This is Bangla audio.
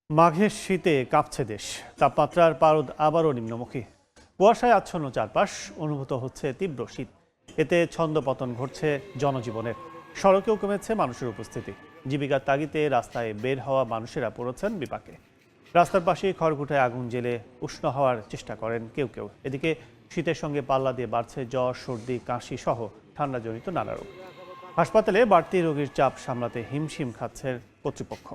মাঘের শীতে কাঁপছে দেশ। তাপমাত্রার পারদ আবারও নিম্নমুখী। কুয়াশায় আচ্ছন্ন চারপাশ, অনুভূত হচ্ছে তীব্র শীত। এতে ছন্দপতন ঘটছে জনজীবনের। সড়কেও কমেছে মানুষের উপস্থিতি। জীবিকার তাগিদে রাস্তায় বের হওয়া মানুষেরা পড়েছেন বিপাকে। রাস্তার পাশে খড়কুটায় আগুন জ্বেলে উষ্ণ হওয়ার চেষ্টা করেন কেউ কেউ। এদিকে শীতের সঙ্গে পাল্লা দিয়ে বাড়ছে জ্বর, সর্দি, কাশি সহ ঠান্ডাজনিত নানা রোগ। হাসপাতালে বাড়তি রোগীর চাপ সামলাতে হিমশিম খাচ্ছে কর্তৃপক্ষ।